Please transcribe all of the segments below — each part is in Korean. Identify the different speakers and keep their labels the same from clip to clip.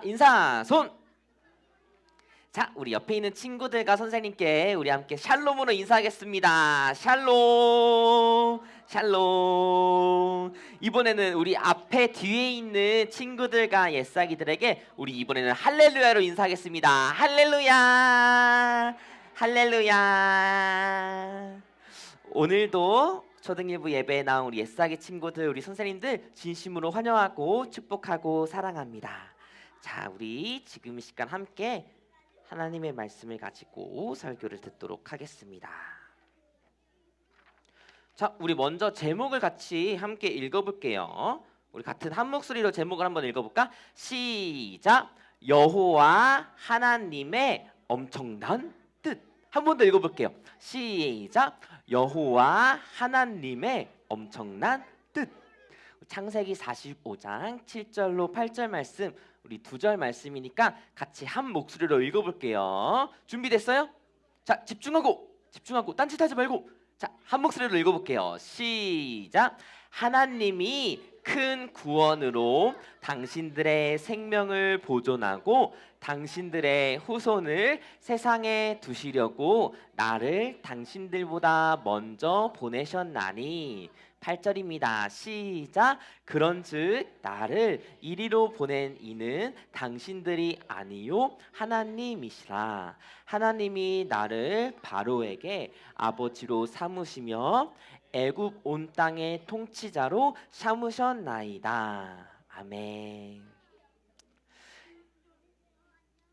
Speaker 1: 인사 손. 자, 우리 옆에 있는 친구들과 선생님께 우리 함께 샬롬으로 인사하겠습니다. 샬롬, 샬롬. 이번에는 우리 앞에 뒤에 있는 친구들과 옛사기들에게 우리 이번에는 할렐루야로 인사하겠습니다. 할렐루야, 할렐루야. 오늘도 초등일부 예배에 나온 우리 옛사기 친구들, 우리 선생님들 진심으로 환영하고 축복하고 사랑합니다. 자, 우리 지금 이 시간 함께 하나님의 말씀을 가지고 설교를 듣도록 하겠습니다. 자, 우리 먼저 제목을 같이 함께 읽어볼게요. 우리 같은 한 목소리로 제목을 한번 읽어볼까? 시작! 여호와 하나님의 엄청난 뜻. 한 번 더 읽어볼게요. 시작! 여호와 하나님의 엄청난 뜻. 창세기 45장 7절로 8절 말씀, 우리 2절 말씀이니까 같이 한 목소리로 읽어볼게요. 준비됐어요? 자, 집중하고 딴짓하지 말고, 자, 한 목소리로 읽어볼게요. 시작. 하나님이 큰 구원으로 당신들의 생명을 보존하고 당신들의 후손을 세상에 두시려고 나를 당신들보다 먼저 보내셨나니. 8절입니다. 시작. 그런즉 나를 이리로 보낸 이는 당신들이 아니요 하나님이시라. 하나님이 나를 바로에게 아버지로 삼으시며 애굽 온 땅의 통치자로 삼으셨나이다. 아멘.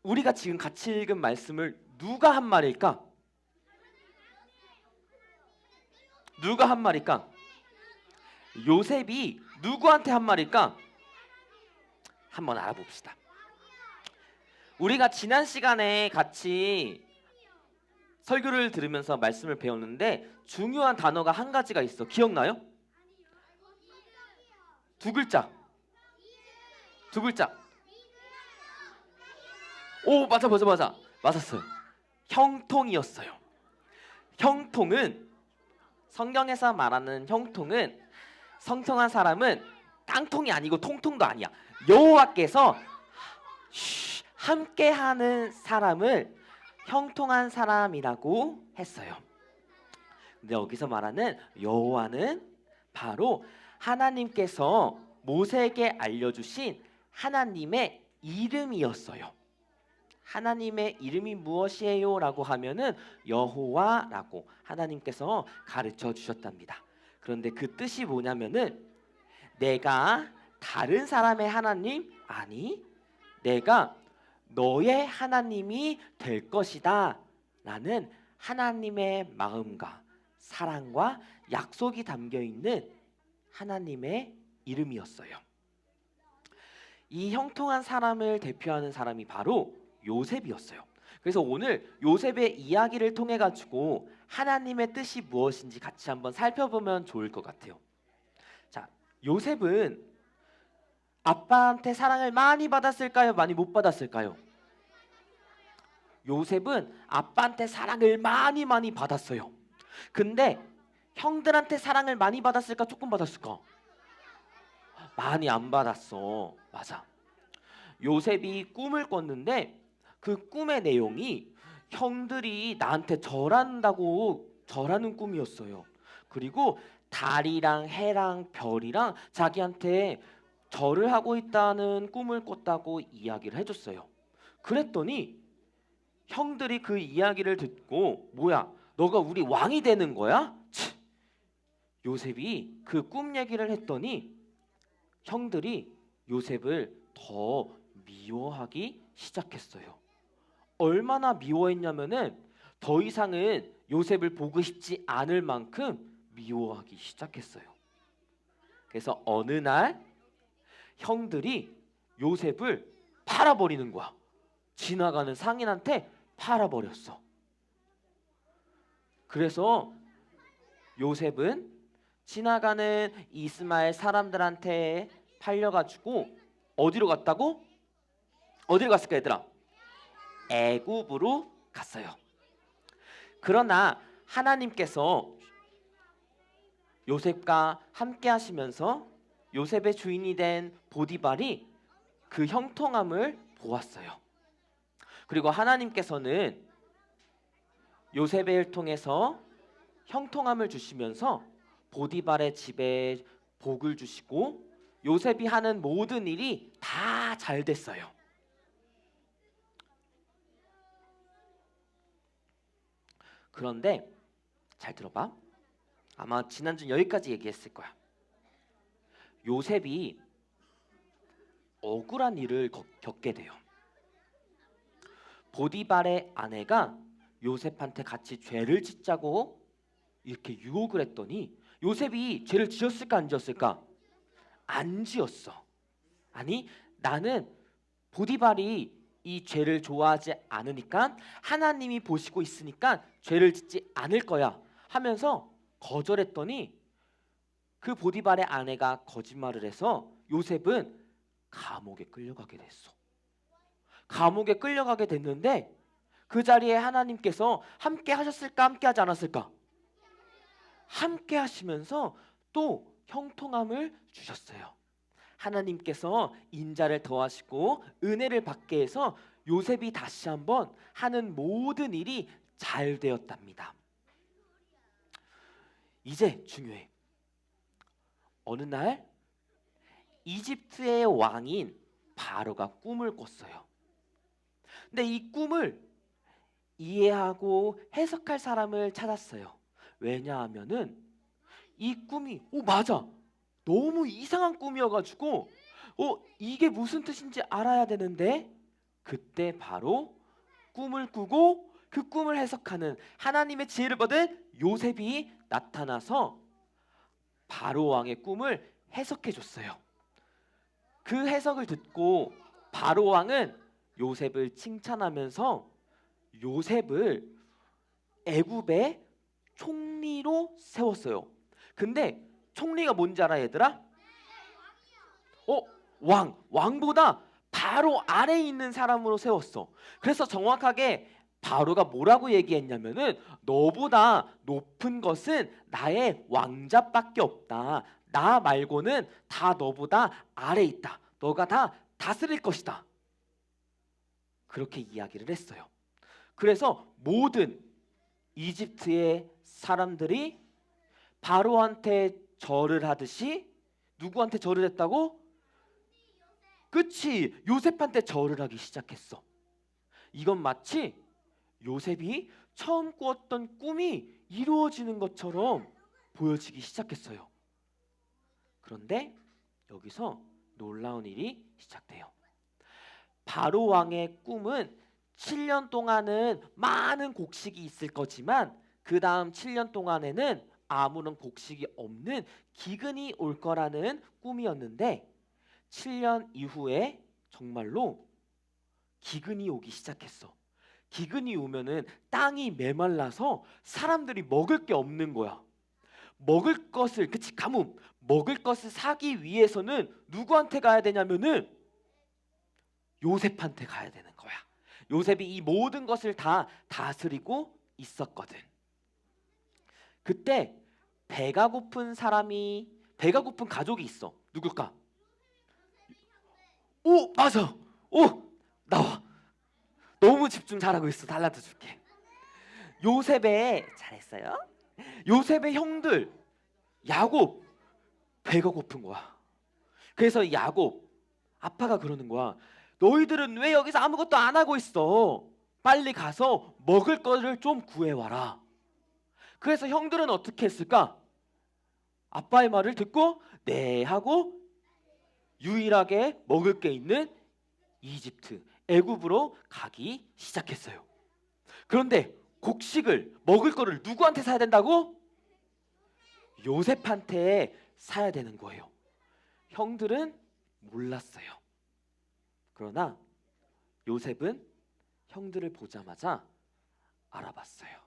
Speaker 1: 우리가 지금 같이 읽은 말씀을 누가 한 말일까? 누가 한 말일까? 요셉이 누구한테 한 말일까? 한번 알아봅시다. 우리가 지난 시간에 같이 설교를 들으면서 말씀을 배웠는데 중요한 단어가 한 가지가 있어. 기억나요? 두 글자. 두 글자. 오, 맞아. 맞았어요. 형통이었어요. 형통은, 성경에서 말하는 형통은, 성통한 사람은 깡통이 아니고 통통도 아니야. 여호와께서 함께하는 사람을 형통한 사람이라고 했어요. 근데 여기서 말하는 여호와는 바로 하나님께서 모세에게 알려주신 하나님의 이름이었어요. 하나님의 이름이 무엇이에요? 라고 하면은 여호와라고 하나님께서 가르쳐 주셨답니다. 그런데 그 뜻이 뭐냐면은 내가 다른 사람의 하나님? 아니, 내가 너의 하나님이 될 것이다 라는 하나님의 마음과 사랑과 약속이 담겨 있는 하나님의 이름이었어요. 이 형통한 사람을 대표하는 사람이 바로 요셉이었어요. 그래서 오늘 요셉의 이야기를 통해 가지고 하나님의 뜻이 무엇인지 같이 한번 살펴보면 좋을 것 같아요. 자, 요셉은 아빠한테 사랑을 많이 받았을까요? 많이 못 받았을까요? 요셉은 아빠한테 사랑을 많이 받았어요. 근데 형들한테 사랑을 많이 받았을까? 조금 받았을까? 많이 안 받았어. 맞아. 요셉이 꿈을 꿨는데 그 꿈의 내용이 형들이 나한테 절하는 꿈이었어요. 그리고 달이랑 해랑 별이랑 자기한테 절을 하고 있다는 꿈을 꿨다고 이야기를 해줬어요. 그랬더니 형들이 그 이야기를 듣고, 뭐야, 너가 우리 왕이 되는 거야? 요셉이 그 꿈 얘기를 했더니 형들이 요셉을 더 미워하기 시작했어요. 얼마나 미워했냐면은 더 이상은 요셉을 보고 싶지 않을 만큼 미워하기 시작했어요. 그래서 어느 날 형들이 요셉을 팔아버리는 거야. 지나가는 상인한테 팔아버렸어. 그래서 요셉은 지나가는 이스마엘 사람들한테 팔려가지고 어디로 갔다고? 어디로 갔을까 얘들아? 애굽으로 갔어요. 그러나 하나님께서 요셉과 함께 하시면서 요셉의 주인이 된 보디발이 그 형통함을 보았어요. 그리고 하나님께서는 요셉의 일 통해서 형통함을 주시면서 보디발의 집에 복을 주시고 요셉이 하는 모든 일이 다 잘 됐어요. 그런데 잘 들어봐. 아마 지난주 여기까지 얘기했을 거야. 요셉이 억울한 일을 겪게 돼요. 보디발의 아내가 요셉한테 같이 죄를 짓자고 이렇게 유혹을 했더니 요셉이 죄를 지었을까 안 지었을까? 안 지었어. 아니, 나는 보디발이 이 죄를 좋아하지 않으니까 하나님이 보시고 있으니까 죄를 짓지 않을 거야 하면서 거절했더니 그 보디발의 아내가 거짓말을 해서 요셉은 감옥에 끌려가게 됐어. 감옥에 끌려가게 됐는데 그 자리에 하나님께서 함께 하셨을까 함께 하지 않았을까? 함께 하시면서 또 형통함을 주셨어요. 하나님께서 인자를 더하시고 은혜를 받게 해서 요셉이 다시 한번 하는 모든 일이 잘 되었답니다. 이제 중요해. 어느 날 이집트의 왕인 바로가 꿈을 꿨어요. 근데 이 꿈을 이해하고 해석할 사람을 찾았어요. 왜냐하면은 이 꿈이 맞아, 너무 이상한 꿈이어가지고 이게 무슨 뜻인지 알아야 되는데 그때 바로 꿈을 꾸고 그 꿈을 해석하는 하나님의 지혜를 받은 요셉이 나타나서 바로 왕의 꿈을 해석해 줬어요. 그 해석을 듣고 바로 왕은 요셉을 칭찬하면서 요셉을 애굽의 총리로 세웠어요. 근데 총리가 뭔지 알아, 얘들아? 왕보다 바로 아래에 있는 사람으로 세웠어. 그래서 정확하게 바로가 뭐라고 얘기했냐면은 너보다 높은 것은 나의 왕자밖에 없다. 나 말고는 다 너보다 아래에 있다. 너가 다 다스릴 것이다. 그렇게 이야기를 했어요. 그래서 모든 이집트의 사람들이 바로한테 절을 하듯이 누구한테 절을 했다고? 그치, 요셉한테 절을 하기 시작했어. 이건 마치 요셉이 처음 꾸었던 꿈이 이루어지는 것처럼 보여지기 시작했어요. 그런데 여기서 놀라운 일이 시작돼요. 바로 왕의 꿈은 7년 동안은 많은 곡식이 있을 거지만 그 다음 7년 동안에는 아무런 곡식이 없는 기근이 올 거라는 꿈이었는데 7년 이후에 정말로 기근이 오기 시작했어. 기근이 오면은 땅이 메말라서 사람들이 먹을 게 없는 거야. 먹을 것을, 그치, 가뭄, 먹을 것을 사기 위해서는 누구한테 가야 되냐면은 요셉한테 가야 되는 거야. 요셉이 이 모든 것을 다 다스리고 있었거든. 그때 배가 고픈 가족이 있어. 누굴까? 맞아. 나와. 너무 집중 잘하고 있어. 달란트 줄게. 잘했어요. 요셉의 형들 야곱 배가 고픈 거야. 그래서 야곱 아빠가 그러는 거야. 너희들은 왜 여기서 아무것도 안 하고 있어? 빨리 가서 먹을 거를 좀 구해와라. 그래서 형들은 어떻게 했을까? 아빠의 말을 듣고 네 하고 유일하게 먹을 게 있는 이집트, 애굽으로 가기 시작했어요. 그런데 곡식을, 먹을 거를 누구한테 사야 된다고? 요셉한테 사야 되는 거예요. 형들은 몰랐어요. 그러나 요셉은 형들을 보자마자 알아봤어요.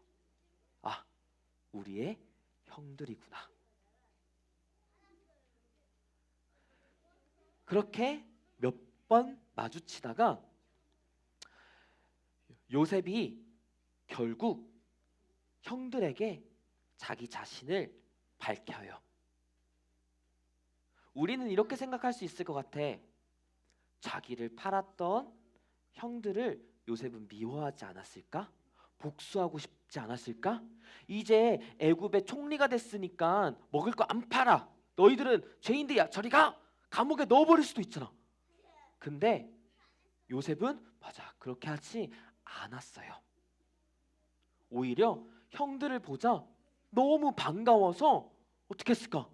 Speaker 1: 우리의 형들이구나. 그렇게 몇 번 마주치다가 요셉이 결국 형들에게 자기 자신을 밝혀요. 우리는 이렇게 생각할 수 있을 것 같아. 자기를 팔았던 형들을 요셉은 미워하지 않았을까? 복수하고 싶지 않았을까? 이제 애굽의 총리가 됐으니까 먹을 거 안 팔아. 너희들은 죄인들이야. 저리 가. 감옥에 넣어버릴 수도 있잖아. 근데 요셉은 맞아. 그렇게 하지 않았어요. 오히려 형들을 보자 너무 반가워서 어떻게 했을까?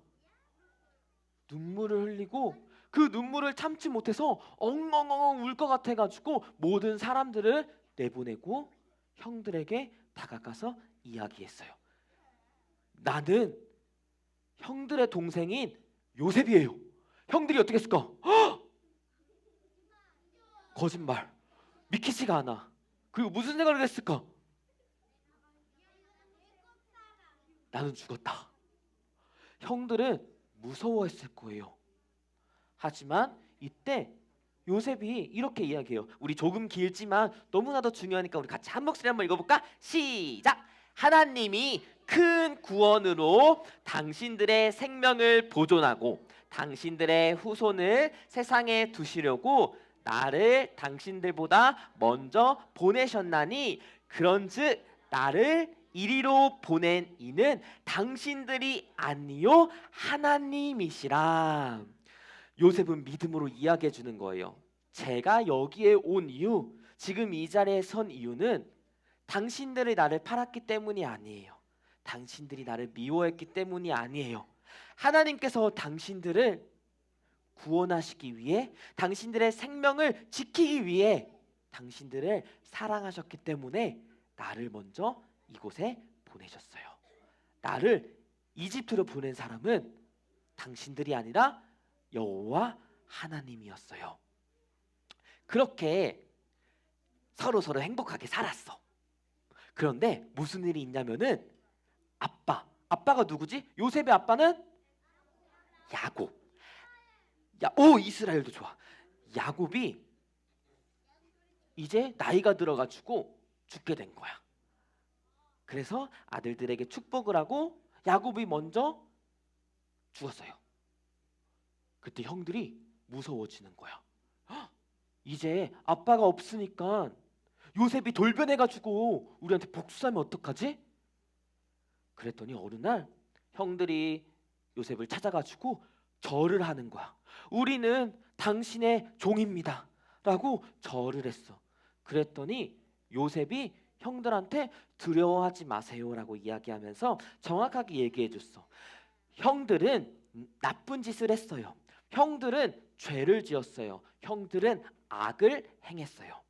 Speaker 1: 눈물을 흘리고 그 눈물을 참지 못해서 엉엉엉 울 것 같아가지고 모든 사람들을 내보내고 형들에게 다가가서 이야기했어요. 나는 형들의 동생인 요셉이에요. 형들이 어떻게 했을까? 헉! 거짓말. 믿기지가 않아. 그리고 무슨 생각을 했을까? 나는 죽었다. 형들은 무서워했을 거예요. 하지만 이때 요셉이 이렇게 이야기해요. 우리 조금 길지만 너무나도 중요하니까 우리 같이 한 목소리 한번 읽어볼까? 시작! 하나님이 큰 구원으로 당신들의 생명을 보존하고 당신들의 후손을 세상에 두시려고 나를 당신들보다 먼저 보내셨나니 그런즉 나를 이리로 보낸 이는 당신들이 아니요 하나님이시라. 요셉은 믿음으로 이야기해 주는 거예요. 제가 여기에 온 이유, 지금 이 자리에 선 이유는 당신들이 나를 팔았기 때문이 아니에요. 당신들이 나를 미워했기 때문이 아니에요. 하나님께서 당신들을 구원하시기 위해, 당신들의 생명을 지키기 위해 당신들을 사랑하셨기 때문에 나를 먼저 이곳에 보내셨어요. 나를 이집트로 보낸 사람은 당신들이 아니라 여호와 하나님이었어요. 그렇게 서로 행복하게 살았어. 그런데 무슨 일이 있냐면은 아빠가 누구지? 요셉의 아빠는 야곱. 이스라엘도 좋아. 야곱이 이제 나이가 들어가지고 죽게 된 거야. 그래서 아들들에게 축복을 하고 야곱이 먼저 죽었어요. 그때 형들이 무서워지는 거야. 이제 아빠가 없으니까 요셉이 돌변해가지고 우리한테 복수하면 어떡하지? 그랬더니 어느 날 형들이 요셉을 찾아가지고 절을 하는 거야. 우리는 당신의 종입니다 라고 절을 했어. 그랬더니 요셉이 형들한테 두려워하지 마세요 라고 이야기하면서 정확하게 얘기해 줬어. 형들은 나쁜 짓을 했어요. 형들은 죄를 지었어요. 형들은 악을 행했어요.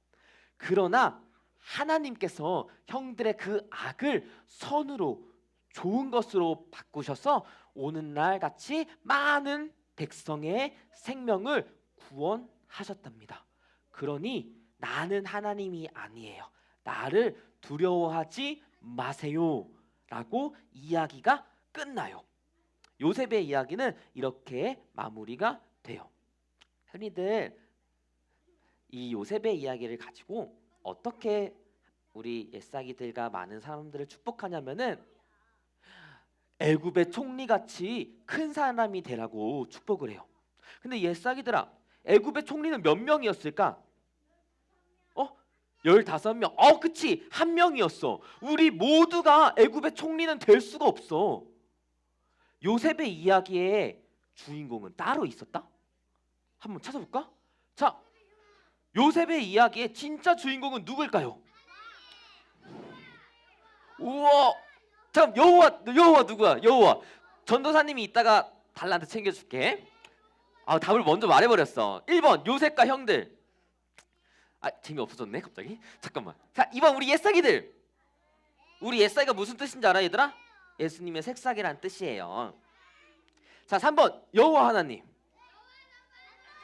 Speaker 1: 그러나 하나님께서 형들의 그 악을 선으로 좋은 것으로 바꾸셔서 오늘날 같이 많은 백성의 생명을 구원하셨답니다. 그러니 나는 하나님이 아니에요. 나를 두려워하지 마세요 라고 이야기가 끝나요. 요셉의 이야기는 이렇게 마무리가 돼요. 흔히들 이 요셉의 이야기를 가지고 어떻게 우리 옛사기들과 많은 사람들을 축복하냐면은 애굽의 총리같이 큰 사람이 되라고 축복을 해요. 근데 옛사기들아, 애굽의 총리는 몇 명이었을까? 15명. 그치. 한 명이었어. 우리 모두가 애굽의 총리는 될 수가 없어. 요셉의 이야기의 주인공은 따로 있었다? 한번 찾아볼까? 자, 요셉의 이야기의 진짜 주인공은 누굴까요? 우와, 잠 여호와 누구야? 여호와. 전도사님이 이따가 달란트 챙겨줄게. 답을 먼저 말해버렸어. 1번 요셉과 형들. 재미없어졌네 갑자기. 잠깐만. 자, 2번 우리 옛사기들. 우리 옛사기가 무슨 뜻인지 알아 얘들아? 예수님의 색사기란 뜻이에요. 자, 3번 여호와 하나님.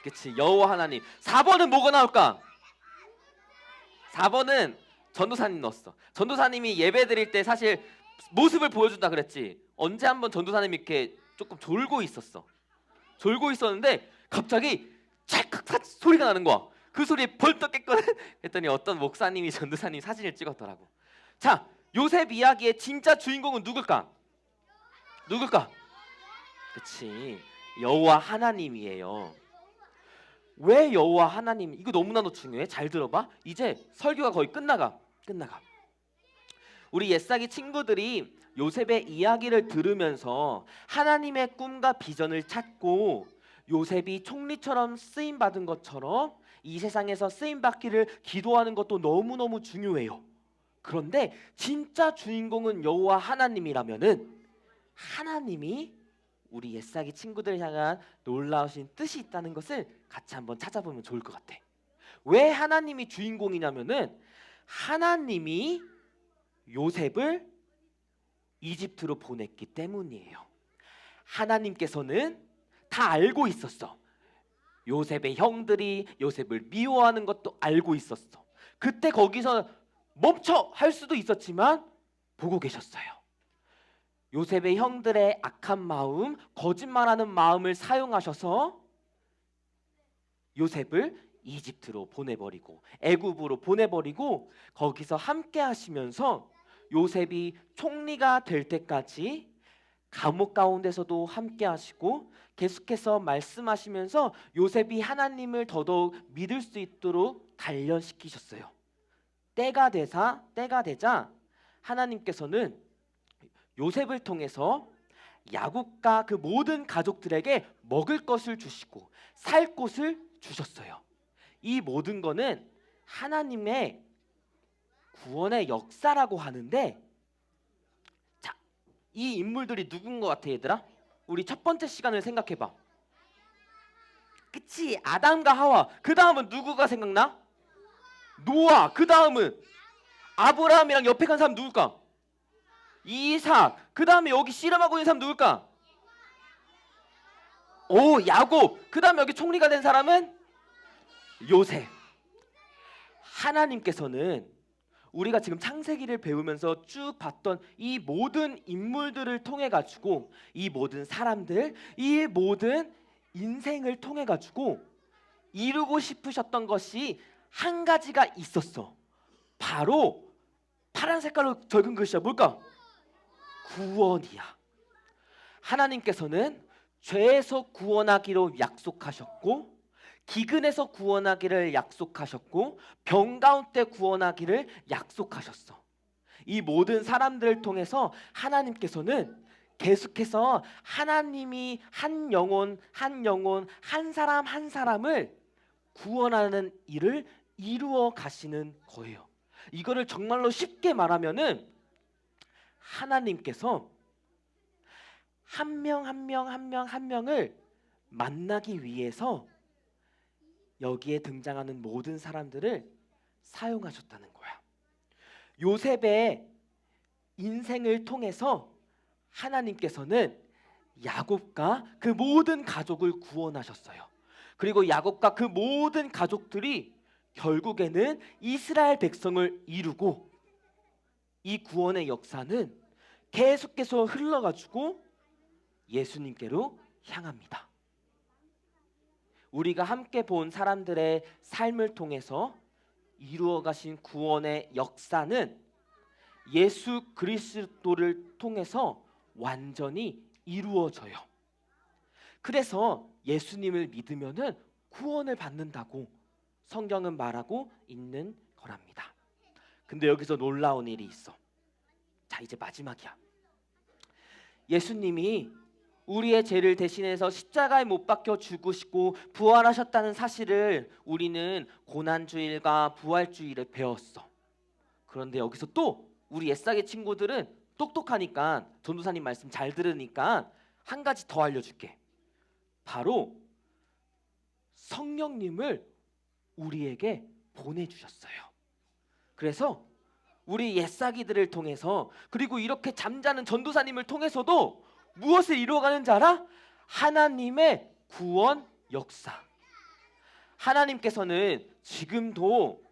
Speaker 1: 그치, 여호와 하나님. 4번은 뭐가 나올까? 4번은 전도사님 넣었어. 전도사님이 예배 드릴 때 사실 모습을 보여준다 그랬지. 언제 한번 전도사님이 이렇게 조금 졸고 있었어. 졸고 있었는데 갑자기 찰칵 소리가 나는 거야. 그 소리에 벌떡 깼거든. 했더니 어떤 목사님이 전도사님 사진을 찍었더라고. 자, 요셉 이야기의 진짜 주인공은 누굴까? 그치, 여호와 하나님이에요. 왜 여호와 하나님, 이거 너무나도 중요해. 잘 들어봐. 이제 설교가 거의 끝나가. 우리 옛사기 친구들이 요셉의 이야기를 들으면서 하나님의 꿈과 비전을 찾고 요셉이 총리처럼 쓰임 받은 것처럼 이 세상에서 쓰임 받기를 기도하는 것도 너무너무 중요해요. 그런데 진짜 주인공은 여호와 하나님이라면은 하나님이 우리 옛사기 친구들 향한 놀라우신 뜻이 있다는 것을 같이 한번 찾아보면 좋을 것 같아. 왜 하나님이 주인공이냐면은 하나님이 요셉을 이집트로 보냈기 때문이에요. 하나님께서는 다 알고 있었어. 요셉의 형들이 요셉을 미워하는 것도 알고 있었어. 그때 거기서 멈춰 할 수도 있었지만 보고 계셨어요. 요셉의 형들의 악한 마음, 거짓말하는 마음을 사용하셔서 요셉을 이집트로 보내버리고 애굽으로 보내버리고 거기서 함께 하시면서 요셉이 총리가 될 때까지 감옥 가운데서도 함께 하시고 계속해서 말씀하시면서 요셉이 하나님을 더더욱 믿을 수 있도록 단련시키셨어요. 때가 되자 하나님께서는 요셉을 통해서 야곱과 그 모든 가족들에게 먹을 것을 주시고 살 곳을 주셨어요. 이 모든 거는 하나님의 구원의 역사라고 하는데, 자, 이 인물들이 누군 것 같아 얘들아? 우리 첫 번째 시간을 생각해봐. 그치? 아담과 하와. 그 다음은 누구가 생각나? 노아. 그 다음은 아브라함이랑 옆에 간 사람 누굴까? 이삭. 그 다음에 여기 씨름하고 있는 사람 누굴까? 오, 야곱. 그 다음에 여기 총리가 된 사람은 요셉. 하나님께서는 우리가 지금 창세기를 배우면서 쭉 봤던 이 모든 인물들을 통해 가지고 이 모든 사람들, 이 모든 인생을 통해 가지고 이루고 싶으셨던 것이 한 가지가 있었어. 바로 파란 색깔로 적은 글씨야. 뭘까? 구원이야. 하나님께서는 죄에서 구원하기로 약속하셨고, 기근에서 구원하기를 약속하셨고, 병 가운데 구원하기를 약속하셨어. 이 모든 사람들을 통해서 하나님께서는 계속해서 하나님이 한 영혼 한 사람 한 사람을 구원하는 일을 이루어 가시는 거예요. 이거를 정말로 쉽게 말하면은 하나님께서 한 명 한 명을 만나기 위해서 여기에 등장하는 모든 사람들을 사용하셨다는 거야. 요셉의 인생을 통해서 하나님께서는 야곱과 그 모든 가족을 구원하셨어요. 그리고 야곱과 그 모든 가족들이 결국에는 이스라엘 백성을 이루고, 이 구원의 역사는 계속해서 흘러가지고 예수님께로 향합니다. 우리가 함께 본 사람들의 삶을 통해서 이루어 가신 구원의 역사는 예수 그리스도를 통해서 완전히 이루어져요. 그래서 예수님을 믿으면은 구원을 받는다고 성경은 말하고 있는 거랍니다. 근데 여기서 놀라운 일이 있어. 자, 이제 마지막이야. 예수님이 우리의 죄를 대신해서 십자가에 못 박혀 죽으시고 부활하셨다는 사실을 우리는 고난주일과 부활주일에 배웠어. 그런데 여기서 또 우리 옛사기 친구들은 똑똑하니까, 전도사님 말씀 잘 들으니까 한 가지 더 알려줄게. 바로 성령님을 우리에게 보내주셨어요. 그래서 우리 옛사기들을 통해서, 그리고 이렇게 잠자는 전도사님을 통해서도 무엇을 이루어가는지 알아? 하나님의 구원 역사. 하나님께서는 지금도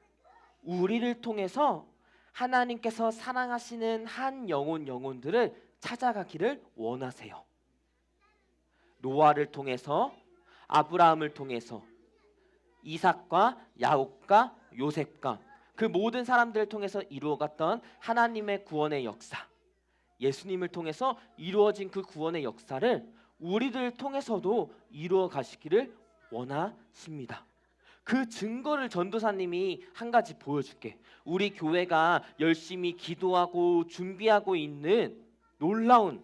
Speaker 1: 우리를 통해서 하나님께서 사랑하시는 한 영혼들을 찾아가기를 원하세요. 노아를 통해서, 아브라함을 통해서, 이삭과 야곱과 요셉과 그 모든 사람들을 통해서 이루어갔던 하나님의 구원의 역사, 예수님을 통해서 이루어진 그 구원의 역사를 우리들 통해서도 이루어 가시기를 원하십니다. 그 증거를 전도사님이 한 가지 보여줄게. 우리 교회가 열심히 기도하고 준비하고 있는 놀라운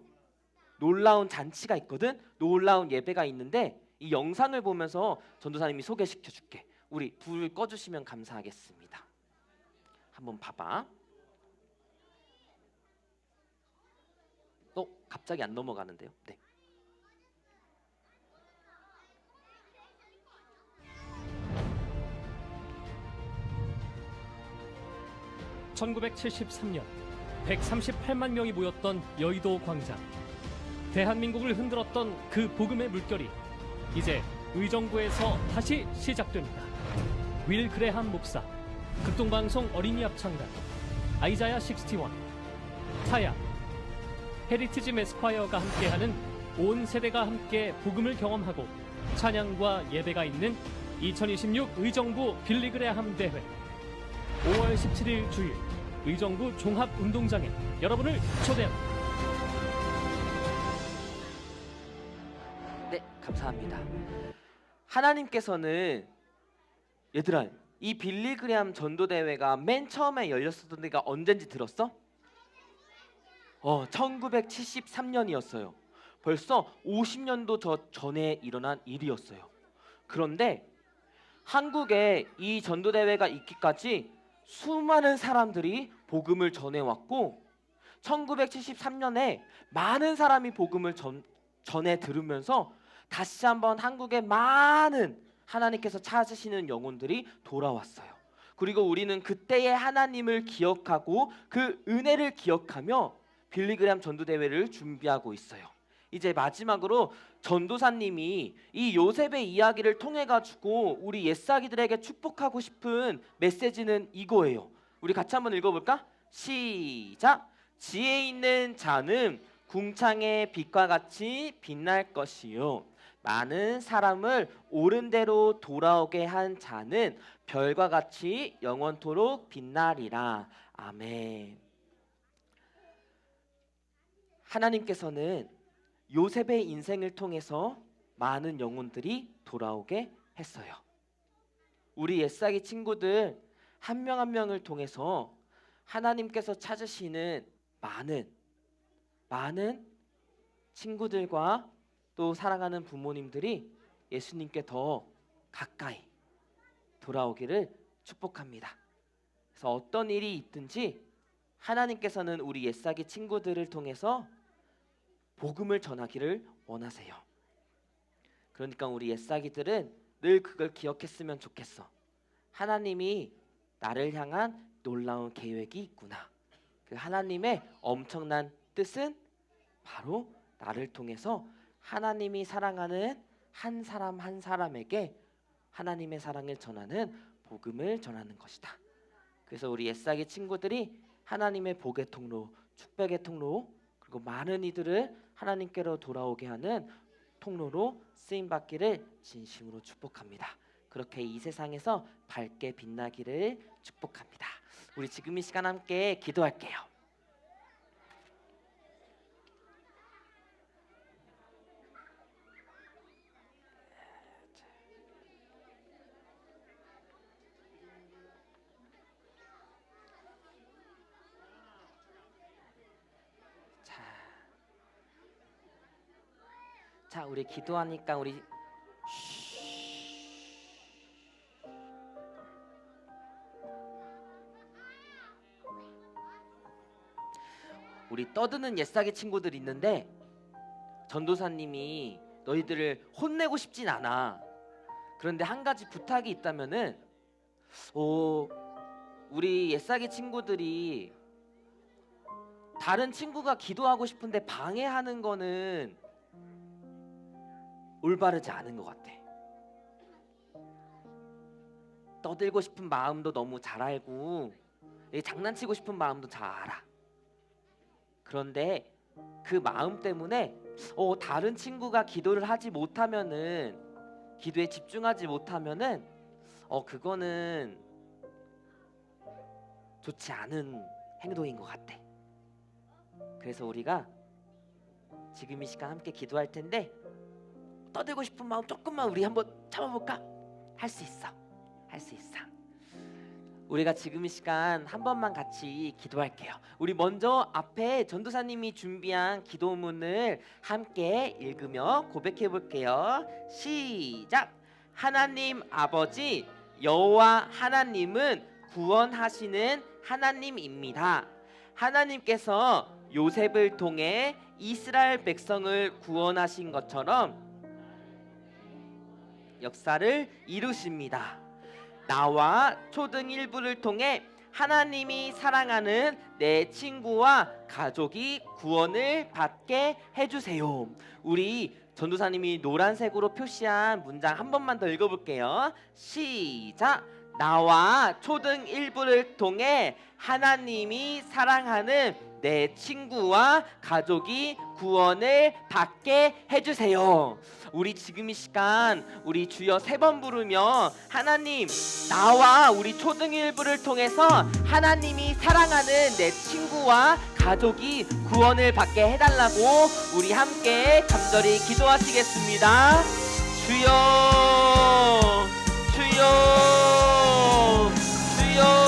Speaker 1: 잔치가 있거든. 놀라운 예배가 있는데 이 영상을 보면서 전도사님이 소개시켜 줄게. 우리 불 꺼주시면 감사하겠습니다. 한번 봐봐. 갑자기 안 넘어가는데요. 네.
Speaker 2: 1973년 138만 명이 모였던 여의도 광장. 대한민국을 흔들었던 그 복음의 물결이 이제 의정부에서 다시 시작됩니다. 윌 그레함 목사, 극동방송 어린이 합창단, 아이자야 61, 타야, 헤리티지 메스콰이어가 함께하는 온 세대가 함께 복음을 경험하고 찬양과 예배가 있는 2026 의정부 빌리 그레함 대회. 5월 17일 주일 의정부 종합운동장에 여러분을 초대합니다.
Speaker 1: 네, 감사합니다. 하나님께서는 얘들아, 이 빌리그레함 전도대회가 맨 처음에 열렸었던 데가 언젠지 들었어? 1973년이었어요. 벌써 50년도 전에 일어난 일이었어요. 그런데 한국에 이 전도대회가 있기까지 수많은 사람들이 복음을 전해왔고 1973년에 많은 사람이 복음을 전해 들으면서 다시 한번 한국에 많은 하나님께서 찾으시는 영혼들이 돌아왔어요. 그리고 우리는 그때의 하나님을 기억하고 그 은혜를 기억하며 빌리그레함 전도대회를 준비하고 있어요. 이제 마지막으로 전도사님이 이 요셉의 이야기를 통해 가지고 우리 옛사기들에게 축복하고 싶은 메시지는 이거예요. 우리 같이 한번 읽어볼까? 시작! 지혜 있는 자는 궁창의 빛과 같이 빛날 것이요, 많은 사람을 옳은 대로 돌아오게 한 자는 별과 같이 영원토록 빛나리라. 아멘. 하나님께서는 요셉의 인생을 통해서 많은 영혼들이 돌아오게 했어요. 우리 옛사기 친구들 한 명 한 명을 통해서 하나님께서 찾으시는 많은 친구들과 또 사랑하는 부모님들이 예수님께 더 가까이 돌아오기를 축복합니다. 그래서 어떤 일이 있든지 하나님께서는 우리 옛사기 친구들을 통해서 복음을 전하기를 원하세요. 그러니까 우리 옛사기들은 늘 그걸 기억했으면 좋겠어. 하나님이 나를 향한 놀라운 계획이 있구나. 그 하나님의 엄청난 뜻은 바로 나를 통해서 하나님이 사랑하는 한 사람 한 사람에게 하나님의 사랑을 전하는 복음을 전하는 것이다. 그래서 우리 옛사기 친구들이 하나님의 복의 통로, 축복의 통로, 그리고 많은 이들을 하나님께로 돌아오게 하는 통로로 쓰임받기를 진심으로 축복합니다. 그렇게 이 세상에서 밝게 빛나기를 축복합니다. 우리 지금 이 시간 함께 기도할게요. 자, 우리 기도하니까 우리 떠드는 옛사기 친구들 있는데 전도사님이 너희들을 혼내고 싶진 않아. 그런데 한 가지 부탁이 있다면은 우리 옛사기 친구들이 다른 친구가 기도하고 싶은데 방해하는 거는 올바르지 않은 것 같아. 떠들고 싶은 마음도 너무 잘 알고 장난치고 싶은 마음도 잘 알아. 그런데 그 마음 때문에 다른 친구가 기도를 하지 못하면은, 기도에 집중하지 못하면은 그거는 좋지 않은 행동인 것 같아. 그래서 우리가 지금 이 시간 함께 기도할 텐데 떠들고 싶은 마음 조금만 우리 한번 참아볼까? 할 수 있어. 할 수 있어. 우리가 지금 이 시간 한 번만 같이 기도할게요. 우리 먼저 앞에 전도사님이 준비한 기도문을 함께 읽으며 고백해 볼게요. 시작. 하나님 아버지, 여호와 하나님은 구원하시는 하나님입니다. 하나님께서 요셉을 통해 이스라엘 백성을 구원하신 것처럼 역사를 이루십니다. 나와 초등 1부를 통해 하나님이 사랑하는 내 친구와 가족이 구원을 받게 해주세요. 우리 전도사님이 노란색으로 표시한 문장 한 번만 더 읽어볼게요. 시작. 나와 초등 1부를 통해 하나님이 사랑하는 내 친구와 가족이 구원을 받게 해주세요. 우리 지금 이 시간 우리 주여 3번 부르며 하나님, 나와 우리 초등 1부를 통해서 하나님이 사랑하는 내 친구와 가족이 구원을 받게 해달라고 우리 함께 간절히 기도하시겠습니다. 주여, 주여, 주여.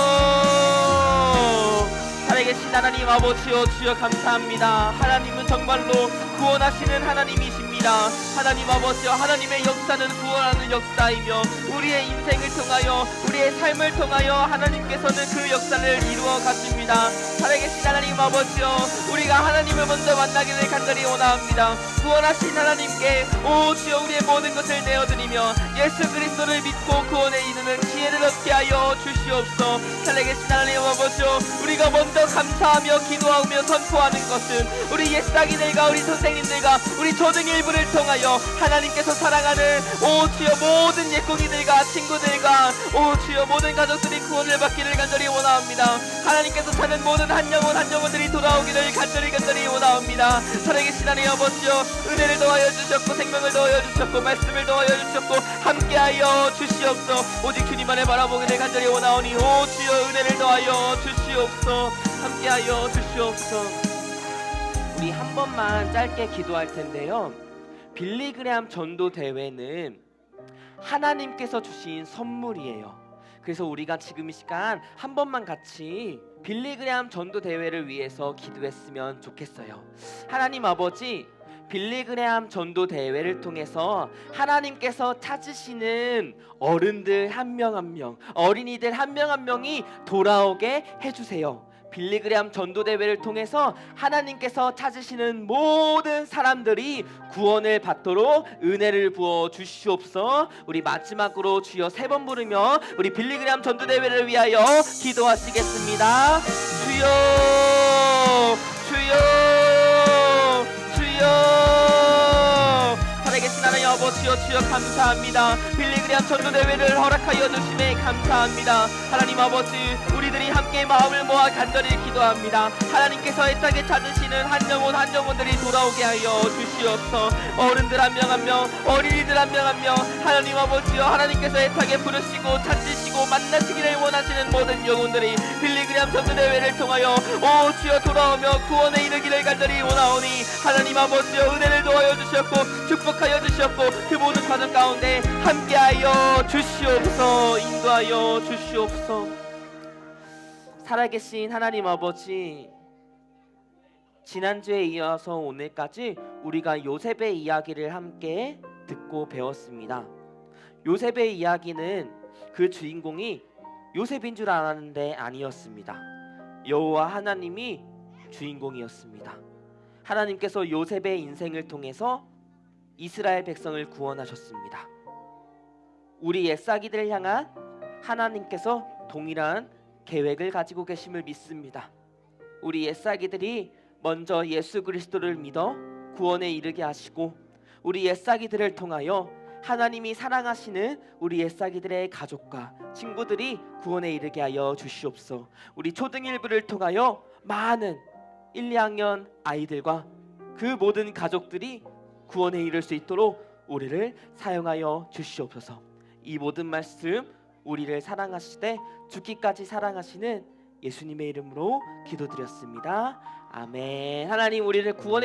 Speaker 1: 살아계신 하나님 아버지여, 주여 감사합니다. 하나님은 정말로 구원하시는 하나님이십니다. 하나님 아버지여, 하나님의 역사는 구원하는 역사이며 우리의 인생을 통하여 우리의 삶을 통하여 하나님께서는 그 역사를 이루어 가십니다. 살아계신 하나님 아버지여, 우리가 하나님을 먼저 만나기를 간절히 원합니다. 구원하신 하나님께 오 주여 우리의 모든 것을 내어드리며 예수 그리스도를 믿고 구원에 이르는 지혜를 얻게 하여 주시옵소서. 살아계신 하나님 아버지여, 우리가 먼저 감사하며 기도하며 선포하는 것은 우리 옛사기들과 우리 선생님들과 우리 초등 1부를 통하여 하나님께서 사랑하는 오 주여 모든 옛공이들과 친구들과 오 주여 모든 가족들이 구원을 받기를 간절히 원합니다. 하나님께서 사는 모든 한 영혼들이 돌아오기를 간절히 원합니다. 살아계신 하나님 아버지여, 은혜를 더하여 주셨고 생명을 더하여 주셨고 말씀을 더하여 주셨고 함께하여 주시옵소서. 오직 주님만을 바라보기를 간절히 원하오니 오 주여 은혜를 더하여 주시옵소서. 함께하여 주시옵소서. 우리 한 번만 짧게 기도할 텐데요. 빌리그레암 전도 대회는 하나님께서 주신 선물이에요. 그래서 우리가 지금 이 시간 한 번만 같이 빌리그레암 전도 대회를 위해서 기도했으면 좋겠어요. 하나님 아버지, 빌리그레암 전도 대회를 통해서 하나님께서 찾으시는 어른들 한 명 한 명, 어린이들 한 명 한 명이 돌아오게 해주세요. 빌리그레암 전도대회를 통해서 하나님께서 찾으시는 모든 사람들이 구원을 받도록 은혜를 부어 주시옵소서. 우리 마지막으로 주여 3번 부르며 우리 빌리그레암 전도대회를 위하여 기도하시겠습니다. 주여, 주여, 주여. 살아계신 하나님 아버지여, 주여 감사합니다. 빌리그레암 전도대회를 허락하여 주심에 감사합니다. 하나님 아버지, 우리들이 함께 마음을 모아 간절히 기도합니다. 하나님께서 애타게 찾으시는 한 영혼들이 돌아오게 하여 주시옵소서. 어른들 한 명 한 명, 어린이들 한 명 한 명, 하나님 아버지여, 하나님께서 애타게 부르시고 찾으시고 만나시기를 원하시는 모든 영혼들이 빌리그레암 전도대회를 통하여 오 주여 돌아오며 구원에 이르기를 간절히 원하오니 하나님 아버지여, 은혜를 도하여 주셨고 축복하여 주셨고 그 모든 과정 가운데 함께하여 주시옵소서. 인도하여 주시옵소서. 살아계신 하나님 아버지, 지난주에 이어서 오늘까지 우리가 요셉의 이야기를 함께 듣고 배웠습니다. 요셉의 이야기는 그 주인공이 요셉인 줄 알았는데 아니었습니다. 여호와 하나님이 주인공이었습니다. 하나님께서 요셉의 인생을 통해서 이스라엘 백성을 구원하셨습니다. 우리 옛사기들을 향한 하나님께서 동일한 계획을 가지고 계심을 믿습니다. 우리 옛사기들이 먼저 예수 그리스도를 믿어 구원에 이르게 하시고 우리 옛사기들을 통하여 하나님이 사랑하시는 우리 옛사기들의 가족과 친구들이 구원에 이르게 하여 주시옵소서. 우리 초등 1부를 통하여 많은 1, 2학년 아이들과 그 모든 가족들이 구원에 이를 수 있도록 우리를 사용하여 주시옵소서. 이 모든 말씀 우리를 사랑하시되 죽기까지 사랑하시는 예수님의 이름으로 기도드렸습니다. 아멘. 하나님, 우리를 구원해